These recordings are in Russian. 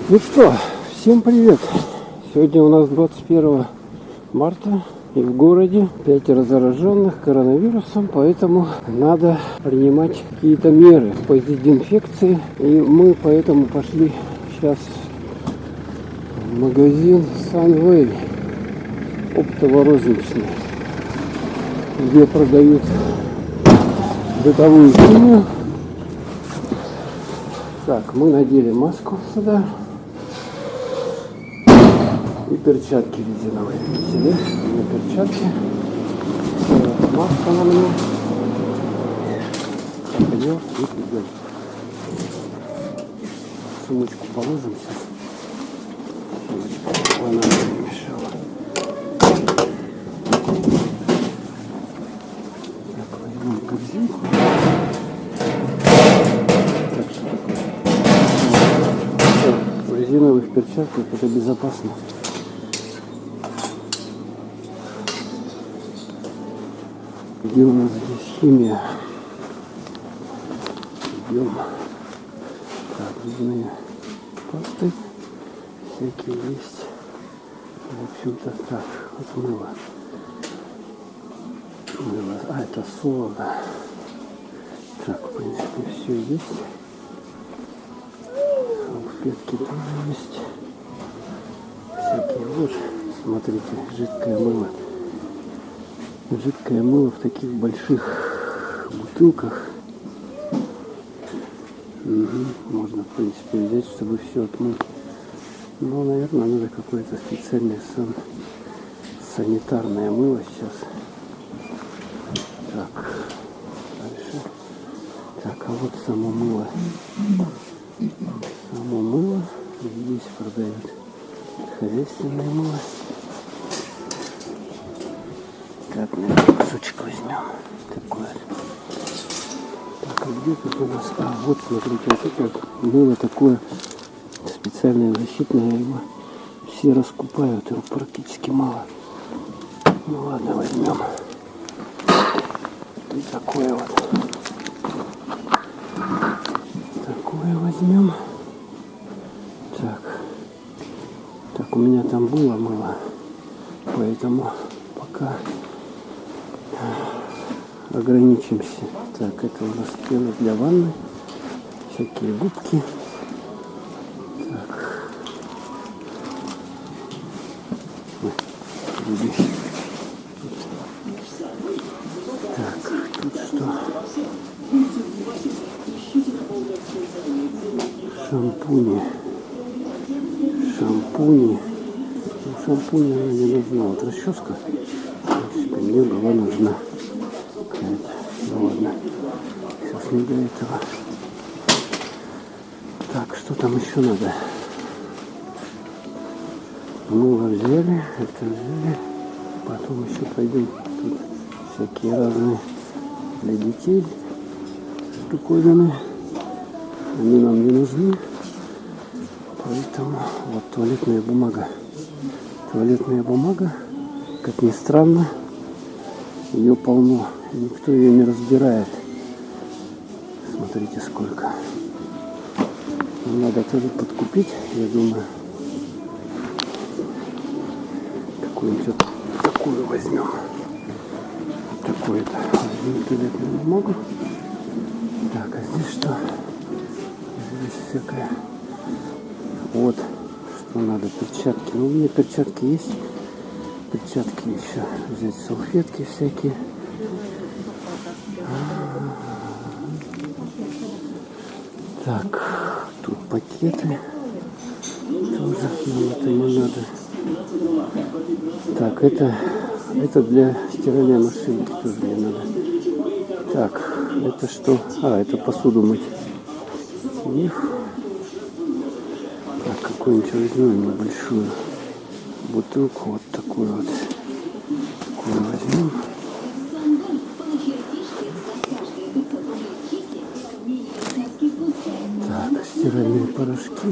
Ну что, всем привет! Сегодня у нас 21 марта и в городе 5 зараженных коронавирусом, поэтому надо принимать какие-то меры по дезинфекции. И мы поэтому пошли сейчас в магазин Sunway оптово-розничный, где продают бытовую химию. Так, мы надели маску сюда и перчатки резиновые. Видите, да? У меня перчатки, маска на мне. Пойдем и идем. Сумочку положим сейчас. Сумочку, она не мешала. Так, возьмем корзинку. Так, что такое? В резиновых перчатках это безопасно. Где у нас здесь химия? Идем. Так, зубные пасты всякие есть. В общем-то так, вот мыло. А, это сода. Так, в принципе, все есть. Салфетки тоже есть. Всякие вот. Смотрите, жидкое мыло. Жидкое мыло в таких больших бутылках. Можно, в принципе, взять, чтобы все отмыть. Но, наверное, надо какое-то специальное санитарное мыло сейчас. Так, дальше. Так, а вот само мыло. Само мыло здесь продают. Хозяйственное мыло. Так, наверное, кусочек возьмем. Такое. Так, а где тут у нас? А, вот, смотрите, вот это мыло такое специальное, защитное. Его все раскупают, его практически мало. Ну ладно, возьмем. И такое вот. Такое возьмем. Так. Так, у меня там было мыло. Поэтому пока ограничимся. Так, это у нас пена для ванны. Всякие губки. Так. Так, тут что? Шампуни. Шампуни. Ну, шампуни она не нужна. Вот расческа. В принципе, мне была нужна. Ну ладно. Сейчас не до этого. Так, что там еще надо? Мыло взяли, это взяли. Потом еще пойдем. Тут всякие разные для детей штуковины. Они нам не нужны. Поэтому вот туалетная бумага. Туалетная бумага, как ни странно, ее полно. Никто ее не разбирает. Смотрите, сколько. Надо тоже подкупить, я думаю. Какую-нибудь вот такую возьмем. Вот такую-то. Возьмем туалетную бумагу. Так, а здесь что? Здесь всякое. Вот, что надо. Перчатки. Ну, у меня перчатки есть. Перчатки еще. Взять салфетки всякие. Так, тут пакеты. Тоже это не надо. Так, это для стиральной машинки тоже не надо. Так, это что? А, это посуду мыть. Так, какую-нибудь возьмем небольшую бутылку. Вот такую вот. Такую возьмем. Так, стиральные порошки.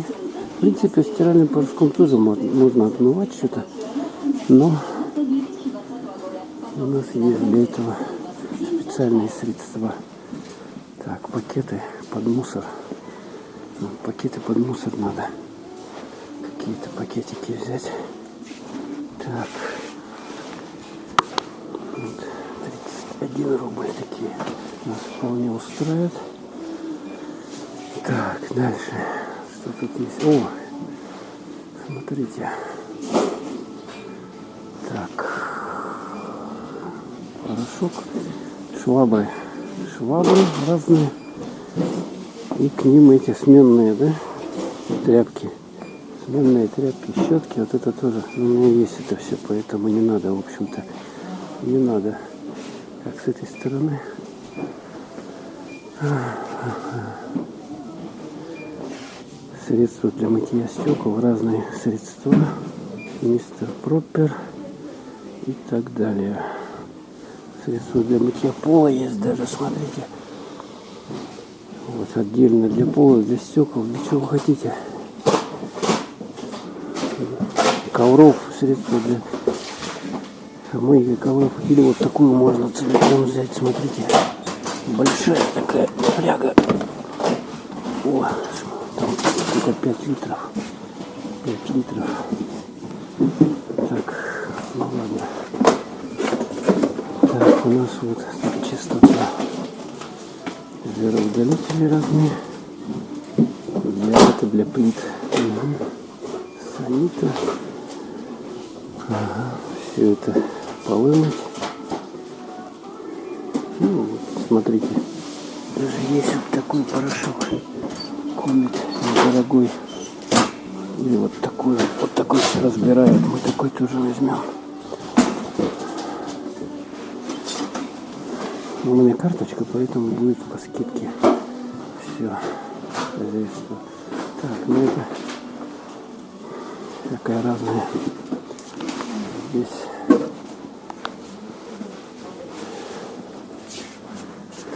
В принципе, стиральным порошком тоже можно отмывать что-то. Но у нас есть для этого специальные средства. Так, пакеты под мусор. Пакеты под мусор надо. какие-то пакетики взять. Так. Вот 31 рубль такие. Нас вполне устраивает. Так, дальше. Что тут есть? О, смотрите. Так. Порошок. Швабры. Швабры разные. И к ним эти сменные, да, тряпки. Сменные тряпки, щетки. Вот это тоже. У меня есть это все, поэтому не надо, в общем-то. Не надо. Так, с этой стороны. Средства для мытья стекол, разные средства, мистер Проппер и так далее. Средства для мытья пола есть даже, смотрите. Вот отдельно для пола, для стекол, для чего хотите. Ковров, средства для мытья ковров. Или вот такую можно целиком взять, смотрите. Большая такая фляга. О, там это 5 литров. 5 литров. Так, ну ладно. Так, у нас вот чистота. Жироудалители разные. Для плит. Угу. Санита. Ага. Все это полы мыть. Ну, вот, смотрите. Даже есть вот такой порошок. Комет недорогой. Или вот такой. Вот такой все разбирают. Мы такой тоже возьмем. У меня карточка, поэтому будет по скидке. Все. Хозяйство. Так, ну это всякая разная. Здесь.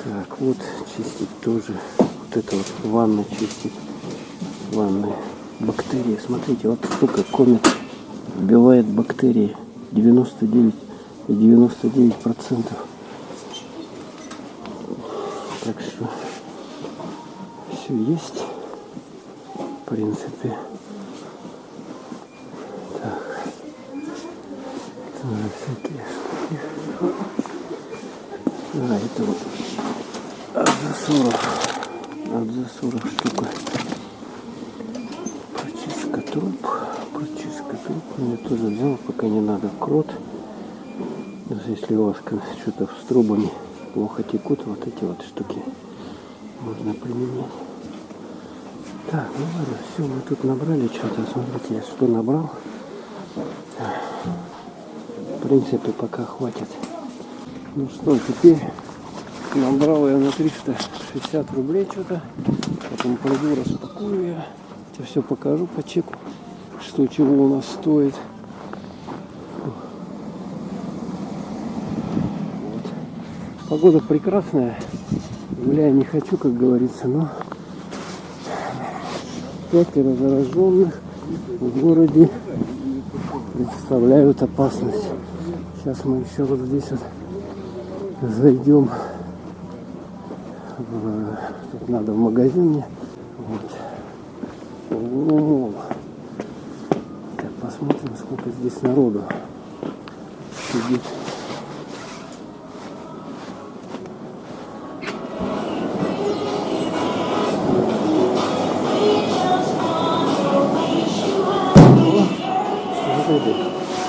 Так, вот чистить тоже. Вот это вот ванна чистить. Ванны. Бактерии. Смотрите, вот сколько комет убивает бактерии. 99,99%. Так что все есть, в принципе. Так, тоже всякие штуки. А, это вот от засоров штука. Прочистка труб. Но я тоже взял, пока не надо крот. Даже если у вас что-то с трубами плохо текут, вот эти вот штуки можно применять. Так, ну ладно, все, мы тут набрали что-то. Смотрите, я что набрал. В принципе, пока хватит. Ну что, теперь набрал я на 360 рублей что-то. Потом пойду распакую я. Я все покажу по чеку, что чего у нас стоит. Погода прекрасная, гуляя не хочу, как говорится, но 5 зараженных в городе представляют опасность. Сейчас мы еще вот здесь вот зайдем. Тут надо в магазине. Вот. Так, посмотрим, сколько здесь народу сидит.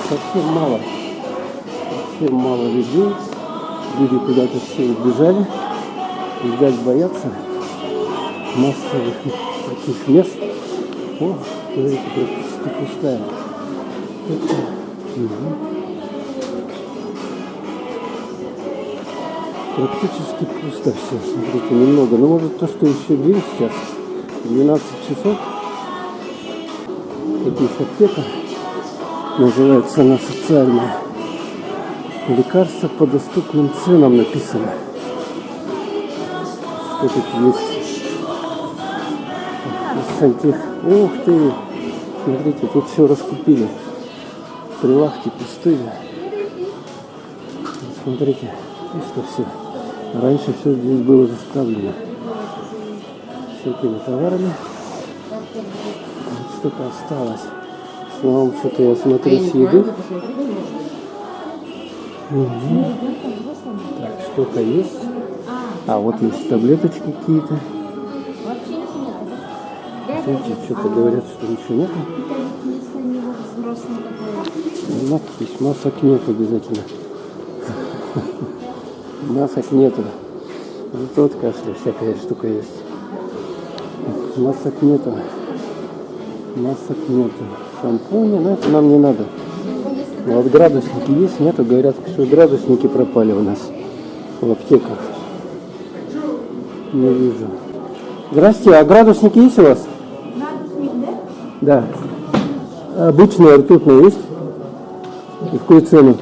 Совсем мало людей. Люди куда-то все убежали. Видать, боятся массовых таких мест. О, смотрите, практически пустая. Практически пусто все. Смотрите, немного. Но может то, что еще день сейчас. 12 часов. Таких аптека. Называется она социальная. Лекарства по доступным ценам написано. Что тут есть? Сантех. Ух ты! Смотрите, тут все раскупили. Прилавки пустые. Смотрите, пусто все. Раньше все здесь было заставлено всякими товарами. Вот что-то осталось. основном что-то я смотрю с еды. Угу. Так, что-то есть. А, вот есть таблеточки какие-то. Смотрите, что-то говорят, что ничего нет. Надпись, масок нет обязательно. Масок нету. Зато от кашля всякая штука есть. Масок нету. Масок нету. Шампуни, но это нам не надо. Вот градусники есть, нету. Говорят, что градусники пропали у нас в аптеках. Не вижу. Здрасте, а градусники есть у вас? Градусник, Да. да? Обычные ртутные есть? И в какую цену?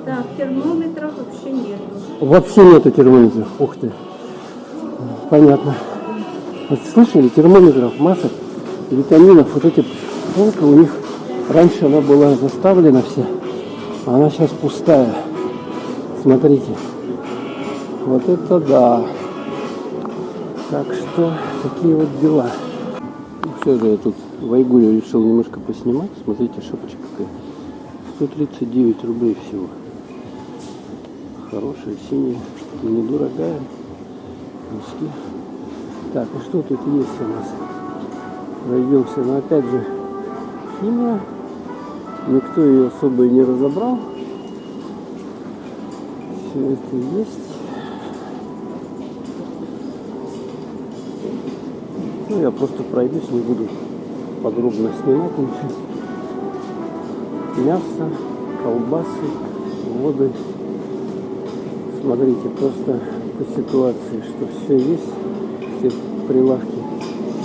Так, термометров вообще нету. Вообще нету термометров. Ух ты. Понятно. Вот слышали, термометров, масок, витаминов, вот эти полка у них, раньше она была заставлена вся, а она сейчас пустая. Смотрите. Вот это да. Так что, такие вот дела. Ну, все же я тут в Айгуле решил немножко поснимать. Смотрите, шапочка какая. 139 рублей всего. Хорошая, синяя, недорогая. Носки. Так, и что тут есть у нас? Пройдемся, но опять же химия. Никто ее особо и не разобрал. Все это есть. Ну, я просто пройдусь, не буду подробно снимать ничего. Мясо, колбасы, воды. Смотрите, просто по ситуации, что все есть. Все прилавки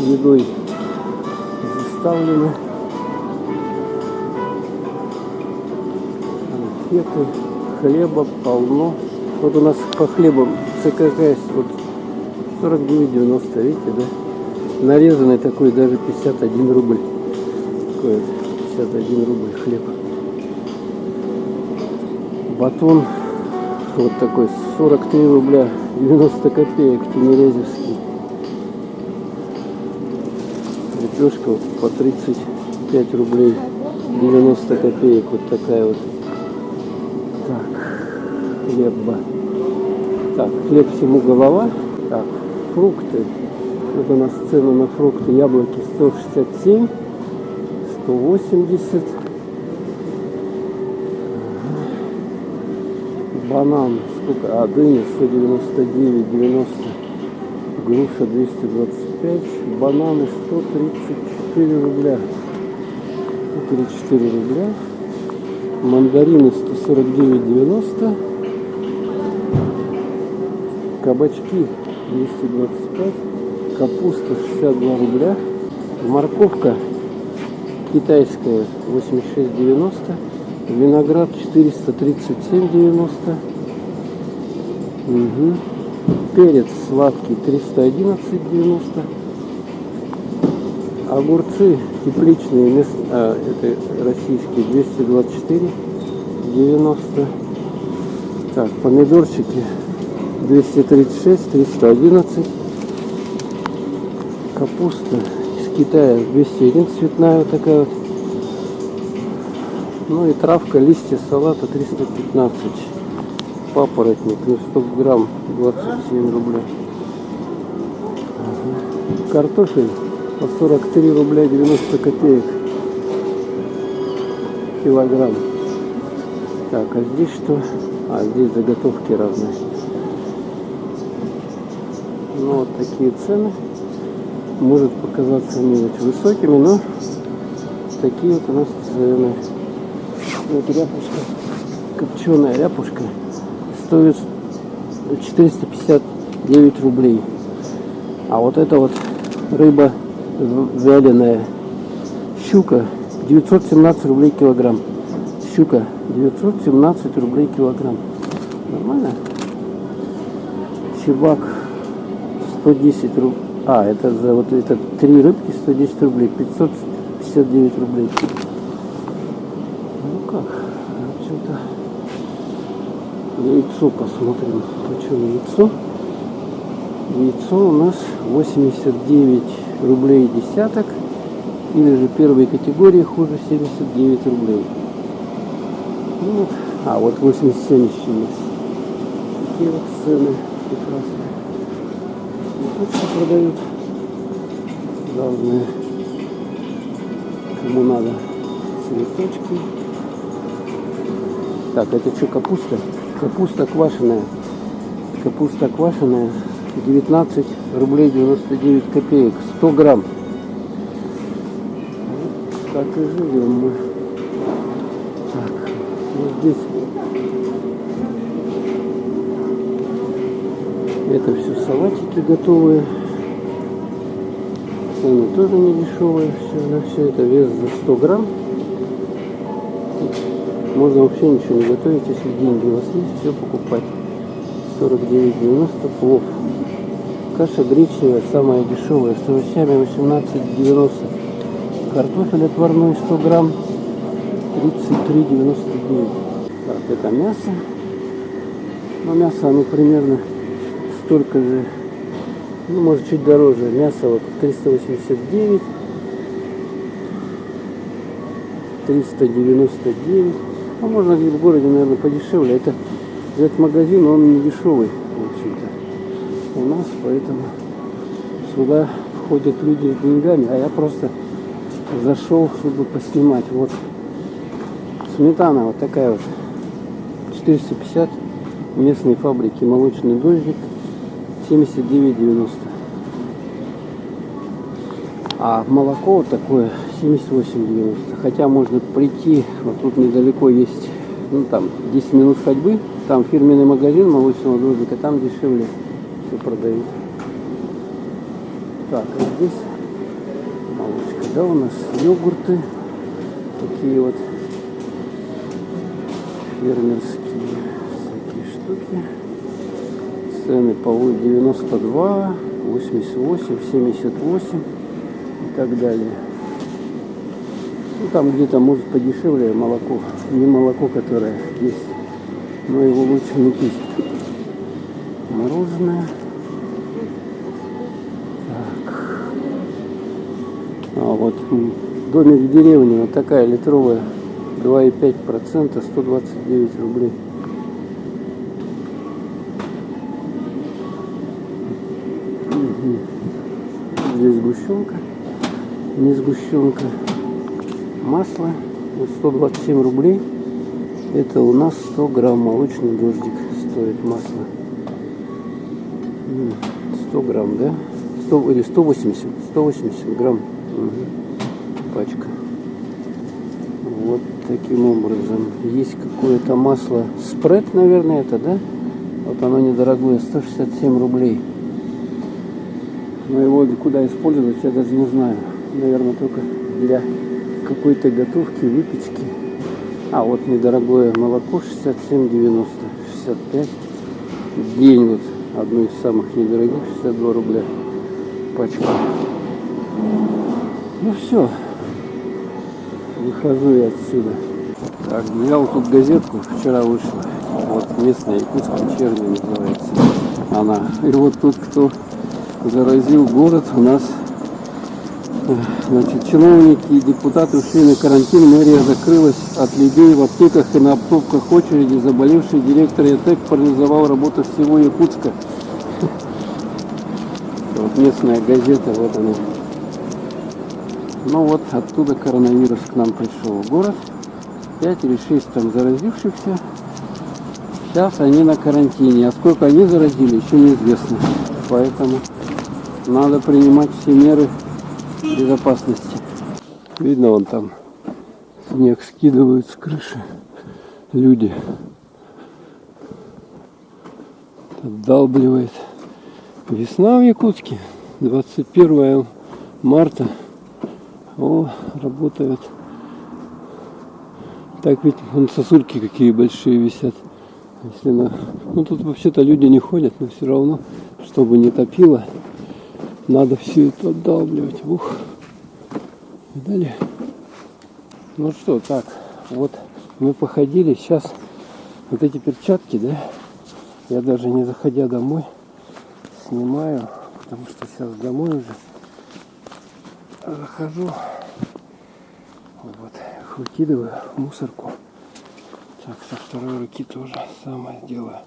едой заставлены. Конфеты, хлеба полно. Вот у нас по хлебу ЦКК вот 49,90, видите, да? Нарезанный такой даже 51 рубль. Такой вот 51 рубль хлеб. Батон вот такой 43 рубля 90 копеек тимирязевский. Лепешка вот по 35 рублей 90 копеек. Вот такая вот. Так, хлеба. Так, хлеб всему голова. Так, фрукты. Вот у нас цены на фрукты. Яблоки 167, 180. Банан, сколько? А, дыня 199,90. Груша 225. Бананы 134 рубля. 134 рубля. Мандарины 149,90. Кабачки 225. Капуста 62 рубля. Морковка китайская 86,90. Виноград 437,90. Угу. Перец сладкий 311,90. Огурцы тепличные, это российские, 224,90. Так, помидорчики 236, 311. Капуста из Китая 201 цветная вот такая вот. Ну и травка, листья салата 315. Папоротник, ну 100 грамм 27 рублей. Картофель по 43 рубля 90 копеек килограмм. Так, а здесь что? А здесь заготовки разные. Ну вот такие цены. Может показаться не очень высокими, но такие вот у нас цены. Вот ряпушка, копченая ряпушка стоит 459 рублей. А вот это вот рыба вяленая, щука 917 рублей килограмм. Щука 917 рублей килограмм. Нормально? Чебак 110 рублей. А, это за вот это 3 рыбки 110 рублей, 559 рублей. Ну как, в общем-то, яйцо посмотрим. Почем яйцо? Яйцо у нас 89 рублей десяток. Или же первой категории хуже 79 рублей. Ну, вот. А вот 87 еще есть. Такие вот цены прекрасные. Цветочки продают разные. Кому надо цветочки. Так, это что, капуста? Капуста квашеная. Капуста квашеная 19 рублей 99 копеек. 100 грамм. Вот так и живем мы. Так, вот здесь. Это все салатики готовые. Цены тоже не дешевые. Все, на все это вес за 100 грамм. Можно вообще ничего не готовить, если деньги у вас есть, все покупать. 49,90 плов. Каша гречневая, самая дешевая, с овощами 18,90. Картофель отварной 100 грамм 33,99. Так, это мясо. Но мясо оно примерно столько же, ну может чуть дороже. Мясо вот 389, 399. А можно где-то в городе, наверное, подешевле. Это взять магазин, он не дешевый, в общем-то, у нас, поэтому сюда ходят люди с деньгами, а я просто зашел, чтобы поснимать. Вот сметана вот такая вот, 450, местной фабрики «Молочный дождик», 79,90. А молоко вот такое 78,90. Хотя можно прийти, вот тут недалеко есть, ну там 10 минут ходьбы, там фирменный магазин молочного дождика, там дешевле все продают. Так, а здесь молочка, да, у нас йогурты, такие вот фермерские всякие штуки. Цены по 92, 88, 78 и так далее. Ну, там где-то может подешевле молоко. Не молоко, которое есть, но его лучше не пить. Мороженое. Так. А вот домик в деревне, вот такая литровая, 2,5%, 129 рублей. Здесь сгущенка, не сгущенка. Масло 127 рублей. Это у нас 100 грамм молочный дождик стоит масло. 100 грамм, да? 100 или 180? 180 грамм. Пачка. Вот таким образом. Есть какое-то масло спред, наверное, это, да? Вот оно недорогое, 167 рублей. Но его куда использовать, я даже не знаю. Наверное, только для какой-то готовки, выпечки. А вот недорогое молоко 67,90, 65. День вот одно из самых недорогих, 62 рубля пачка. Ну все, выхожу я отсюда. Так, взял тут газетку, вчера вышла. Вот местная Якутск вечерняя называется она. И вот тут кто заразил город у нас. Значит, чиновники и депутаты ушли на карантин, мэрия закрылась от людей в аптеках и на оптовках очереди. Заболевший директор ЯТЭК парализовал работу всего Якутска. Вот местная газета, вот она. Ну вот оттуда коронавирус к нам пришел в город. 5 или 6 там заразившихся. Сейчас они на карантине. А сколько они заразили, еще неизвестно. Поэтому надо принимать все меры безопасности. Видно, вон там снег скидывают с крыши люди. Отдалбливает. Весна в Якутске. 21 марта. О, работают. Так ведь вон сосульки какие большие висят. Если ну тут вообще-то люди не ходят, но все равно, чтобы не топило, надо все это отдалбливать. Ух. Видали? Ну что, так, вот мы походили. Сейчас вот эти перчатки, да, я даже не заходя домой снимаю, потому что сейчас домой уже захожу. Вот, их выкидываю в мусорку. Так, со второй руки тоже самое делаю.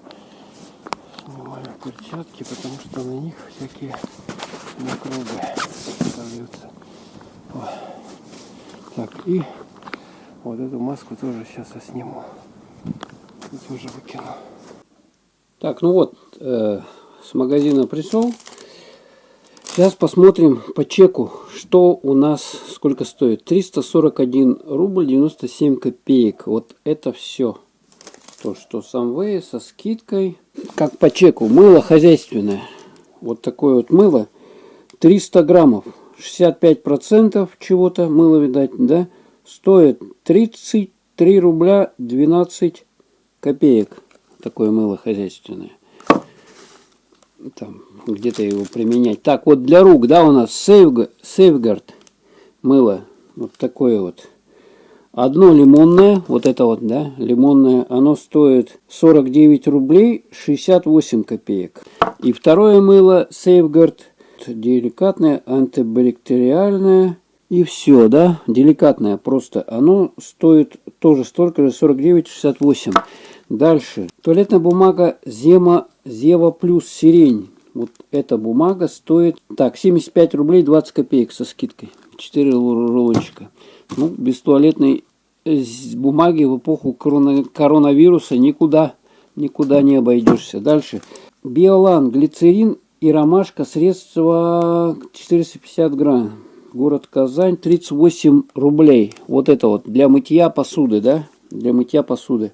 Снимаю перчатки, потому что на них всякие микробы остаются. Так, и вот эту маску тоже сейчас я сниму. И тоже выкину. Так, ну вот, с магазина пришел. Сейчас посмотрим по чеку, что у нас, сколько стоит. 341 рубль 97 копеек. Вот это все. То, что с Amway, со скидкой. Как по чеку. Мыло хозяйственное. Вот такое вот мыло. 300 граммов. 65% чего-то. Мыло, видать, да? Стоит 33 рубля 12 копеек. Такое мыло хозяйственное. Там где-то его применять. Так, вот для рук, да, у нас Safeguard мыло. Вот такое вот. Одно лимонное, вот это вот, да, лимонное, оно стоит 49 рублей 68 копеек. И второе мыло Safeguard, деликатное, антибактериальное. И все, да, деликатное просто. Оно стоит тоже столько же, 49,68. Дальше. Туалетная бумага Зева плюс сирень. Вот эта бумага стоит, так, 75 рублей 20 копеек со скидкой. 4 рулончика. Ну, без туалетной бумаги в эпоху коронавируса никуда не обойдешься. Дальше. Биолан, глицерин и ромашка, средство 450 грамм. Город Казань, 38 рублей. Вот это вот для мытья посуды, да? Для мытья посуды.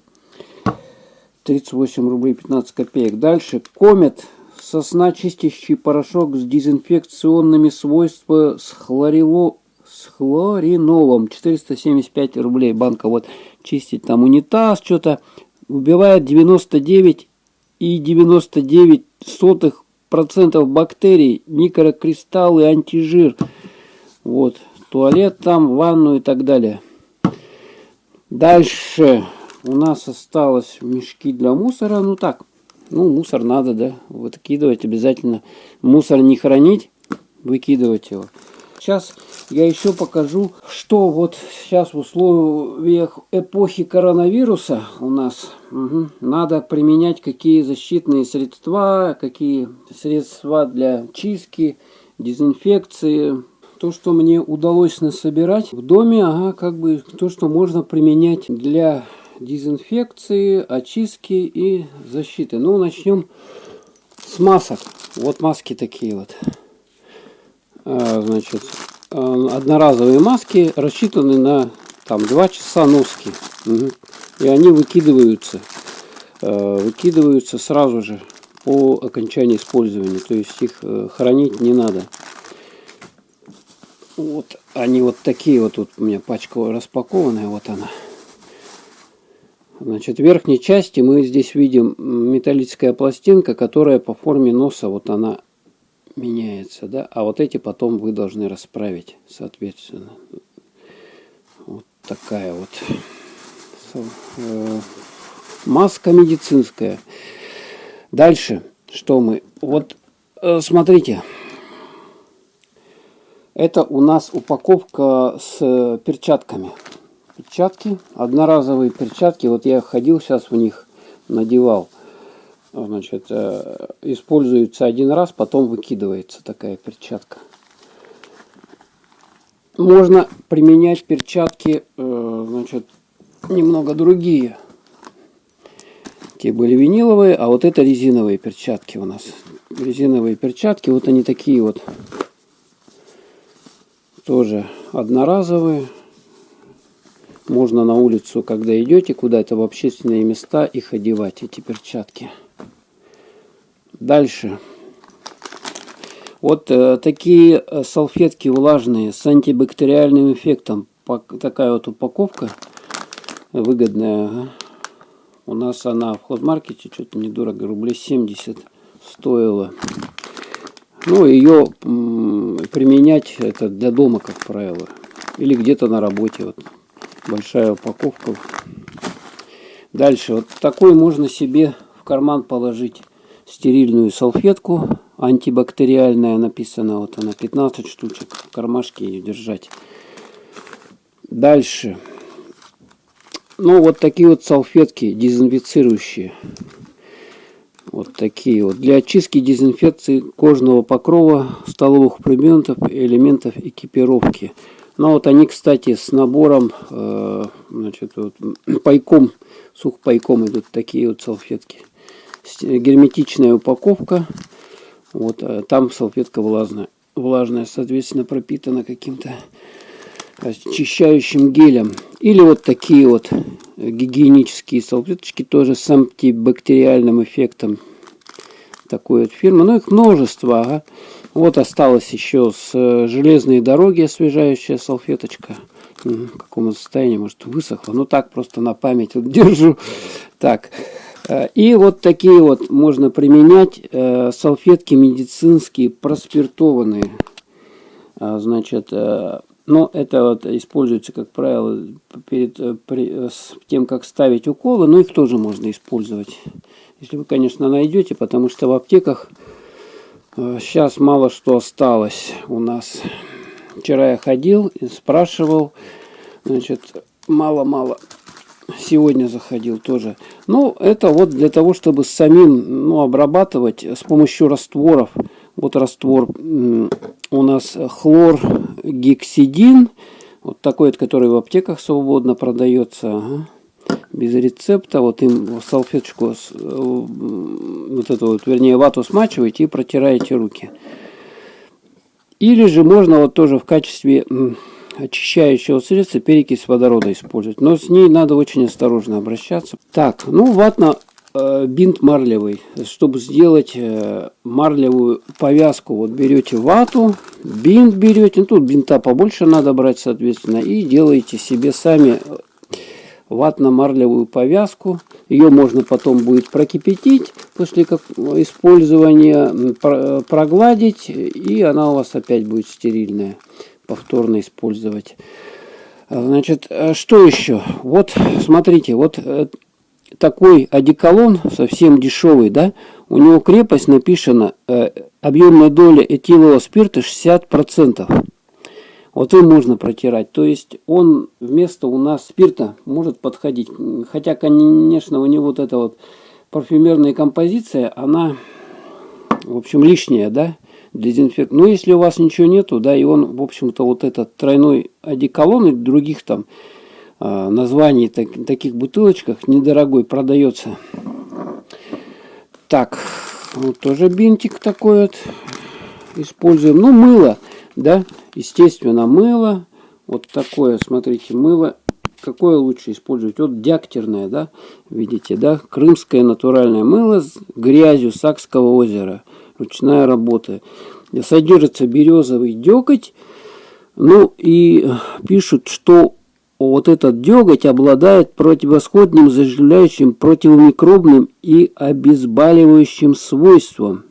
38 рублей 15 копеек. Дальше. Комет. Сосна чистящий порошок с дезинфекционными свойствами с хлоринолом. 475 рублей банка. Вот чистить там унитаз, что-то. Убивает 99,99% бактерий, микрокристаллы, антижир. Вот. Туалет там, ванну и так далее. Дальше. У нас осталось мешки для мусора. Ну так, ну мусор надо, да, выкидывать обязательно. Мусор не хранить, выкидывать его. Сейчас я еще покажу, что вот сейчас в условиях эпохи коронавируса у нас надо применять, какие защитные средства, какие средства для чистки, дезинфекции. То, что мне удалось насобирать в доме, как бы то, что можно применять для дезинфекции, очистки и защиты. Ну, начнем с масок. Вот маски такие вот. Значит, одноразовые маски рассчитаны на там 2 часа носки. И они выкидываются сразу же по окончании использования. То есть их хранить не надо. Вот они вот такие вот. Тут у меня пачка распакованная. Вот она. Значит, в верхней части мы здесь видим металлическая пластинка, которая по форме носа, вот она меняется, да, а вот эти потом вы должны расправить, соответственно. Вот такая вот маска медицинская. Дальше, что мы, вот смотрите, это у нас упаковка с перчатками. Перчатки, одноразовые перчатки, вот я ходил сейчас в них, надевал. Значит, используется один раз, потом выкидывается такая перчатка. Можно применять перчатки, значит, немного другие. Те были виниловые, а вот это резиновые перчатки у нас. Резиновые перчатки, вот они такие вот. Тоже одноразовые. Можно на улицу, когда идете куда-то в общественные места, их одевать, эти перчатки. Дальше. Вот такие салфетки влажные с антибактериальным эффектом. Такая вот упаковка выгодная. У нас она в хозмаркете что-то недорого, рублей 70 стоила. Ну, ее применять это для дома, как правило. Или где-то на работе. Вот. Большая упаковка. Дальше. Вот такой можно себе в карман положить стерильную салфетку. Антибактериальная написано. Вот она 15 штучек. В кармашке ее держать. Дальше. Ну, вот такие вот салфетки дезинфицирующие. Вот такие вот. Для очистки дезинфекции кожного покрова, столовых предметов и элементов экипировки. Ну, вот они, кстати, с набором, значит, вот, пайком, сухпайком идут такие вот салфетки. Герметичная упаковка. Вот, там салфетка влажная, соответственно, пропитана каким-то очищающим гелем. Или вот такие вот гигиенические салфеточки, тоже с антибактериальным эффектом. Такой вот фирмы. Ну, их множество. Ага. Вот осталось еще с железной дороги освежающая салфеточка. В каком состоянии, может, высохла. Ну, так просто на память вот держу. Так. И вот такие вот можно применять салфетки медицинские, проспиртованные. Значит, но это вот используется, как правило, перед тем, как ставить уколы. Но их тоже можно использовать. Если вы, конечно, найдете, потому что в аптеках сейчас мало что осталось у нас. Вчера я ходил и спрашивал, значит, мало-мало. Сегодня заходил тоже. Ну, это вот для того, чтобы самим, ну, обрабатывать с помощью растворов. Вот раствор у нас хлоргексидин. Вот такой, который в аптеках свободно продается. Ага. Без рецепта. Вот им салфеточку, вот эту вот, вернее, вату смачиваете и протираете руки. Или же можно вот тоже в качестве очищающего средства перекись водорода использовать. Но с ней надо очень осторожно обращаться. Так, ну, бинт марлевый. Чтобы сделать марлевую повязку, вот берете вату, бинт берете. Ну, тут бинта побольше надо брать, соответственно. И делаете себе сами ватно-марлевую повязку. Ее можно потом будет прокипятить после использования, прогладить, и она у вас опять будет стерильная. Повторно использовать. Значит, что еще? Вот, смотрите, вот такой одеколон, совсем дешевый, да? У него крепость написана, объемная доля этилового спирта 60%. Вот им можно протирать. То есть он вместо у нас спирта может подходить. Хотя, конечно, у него вот эта вот парфюмерная композиция, она, в общем, лишняя, да? Дезинфект. Но если у вас ничего нету, да, и он, в общем-то, вот этот тройной одеколон и других там названий таких бутылочках недорогой продается. Так, вот тоже бинтик такой вот используем. Ну, мыло, да, естественно, мыло. Вот такое, смотрите, мыло. Какое лучше использовать? Вот дягтерное, да, видите, да, крымское натуральное мыло с грязью Сакского озера. Ручная работа. Содержится березовый деготь. Ну и пишут, что вот этот деготь обладает противосходным, заживляющим, противомикробным и обезболивающим свойством.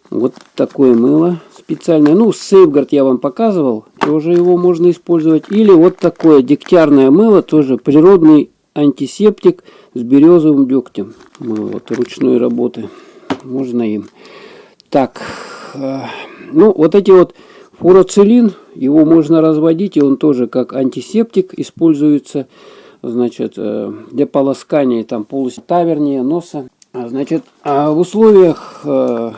Вот такое мыло специальное. Ну, Сейфгард я вам показывал. Тоже его можно использовать. Или вот такое дегтярное мыло. Тоже природный антисептик с березовым дегтем. Мыло вот ручной работы. Можно им. Так, ну, вот эти вот фуроцилин, его можно разводить, и он тоже как антисептик используется, значит, для полоскания там полости таверни, носа. Значит, в условиях,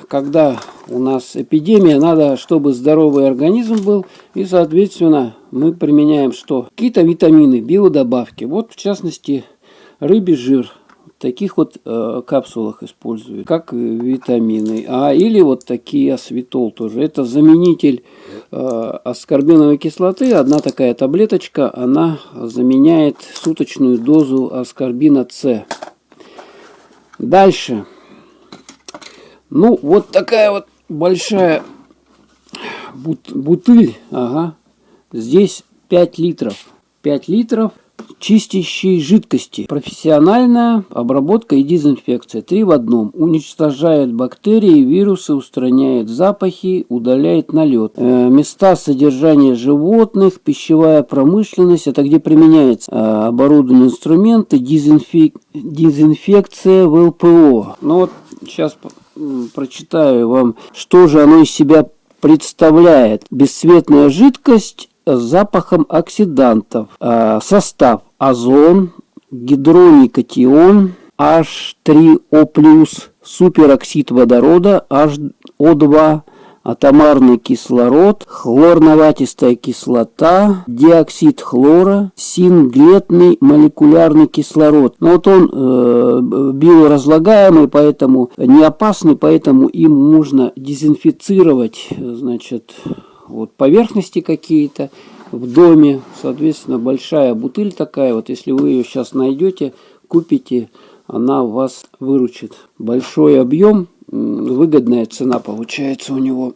когда у нас эпидемия, надо, чтобы здоровый организм был, и, соответственно, мы применяем что? Какие-то витамины, биодобавки. Вот, в частности, рыбий жир. В таких вот капсулах используют, как витамины. Или вот такие асвитол тоже. Это заменитель аскорбиновой кислоты. Одна такая таблеточка, она заменяет суточную дозу аскорбина С. Дальше. Ну, вот такая вот большая бутыль. Ага. Здесь 5 литров. 5 литров чистящей жидкости. Профессиональная обработка и дезинфекция. 3 в одном. Уничтожает бактерии, вирусы, устраняет запахи, удаляет налет. Места содержания животных, пищевая промышленность. Это где применяется оборудование, инструменты, дезинфекция в ЛПО. Ну вот сейчас прочитаю вам, что же оно из себя представляет. Бесцветная жидкость с запахом оксидантов. Состав: озон, гидроникатион, H3O+, супероксид водорода, HO2, атомарный кислород, хлорноватистая кислота, диоксид хлора, синглетный молекулярный кислород. Но вот он биоразлагаемый, поэтому не опасный, поэтому им можно дезинфицировать, значит, вот поверхности какие-то в доме. Соответственно, большая бутыль такая, вот если вы ее сейчас найдете, купите, она вас выручит. Большой объем, выгодная цена получается у него.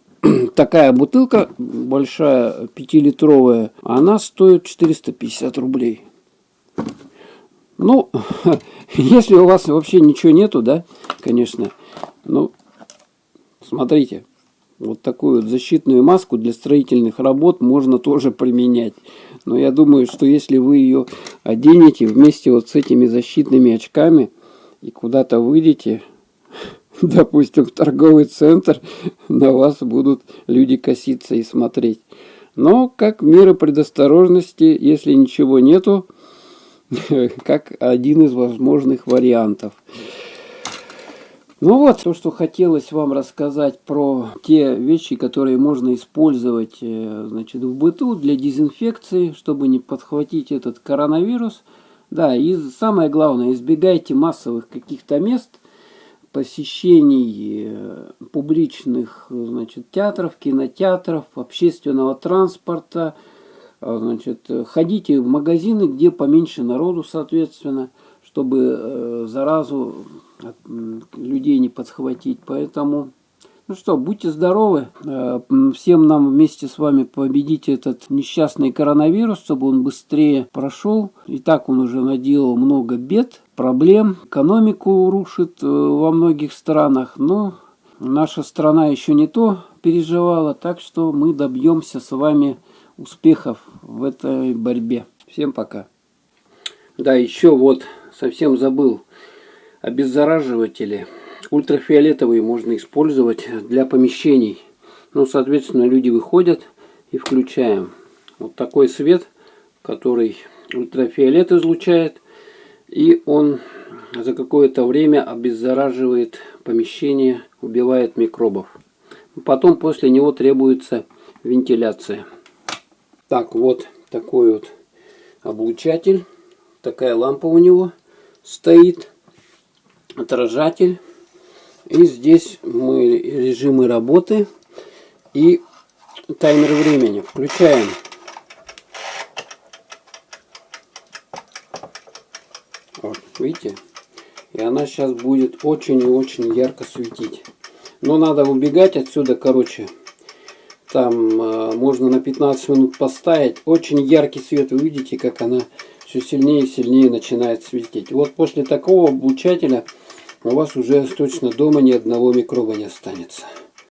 Такая бутылка большая, 5-литровая, она стоит 450 рублей. Ну, если у вас вообще ничего нету, да, конечно, ну, смотрите, вот такую вот защитную маску для строительных работ можно тоже применять. Но я думаю, что если вы ее оденете вместе вот с этими защитными очками и куда-то выйдете, допустим, в торговый центр, на вас будут люди коситься и смотреть. Но как мера предосторожности, если ничего нету, как один из возможных вариантов. Ну вот, то, что хотелось вам рассказать про те вещи, которые можно использовать, значит, в быту для дезинфекции, чтобы не подхватить этот коронавирус. Да, и самое главное, избегайте массовых каких-то мест, посещений публичных, значит, театров, кинотеатров, общественного транспорта. Значит, ходите в магазины, где поменьше народу, соответственно, чтобы заразу от людей не подхватить. Поэтому, ну что, будьте здоровы. Всем нам вместе с вами победить этот несчастный коронавирус, чтобы он быстрее прошел. И так он уже наделал много бед, проблем. Экономику рушит во многих странах. Но наша страна еще не то переживала. Так что мы добьемся с вами успехов в этой борьбе. Всем пока. Да, еще вот совсем забыл. Обеззараживатели ультрафиолетовые можно использовать для помещений. Ну, соответственно, люди выходят и включаем. Вот такой свет, который ультрафиолет излучает. И он за какое-то время обеззараживает помещение, убивает микробов. Потом после него требуется вентиляция. Так, вот такой вот облучатель. Такая лампа у него стоит. Отражатель. И здесь мы режимы работы и таймер времени. Включаем. Вот, видите? И она сейчас будет очень и очень ярко светить. Но надо убегать отсюда, короче. Там можно на 15 минут поставить. Очень яркий свет. Вы видите, как она все сильнее и сильнее начинает светить. Вот после такого облучателя у вас уже точно дома ни одного микроба не останется.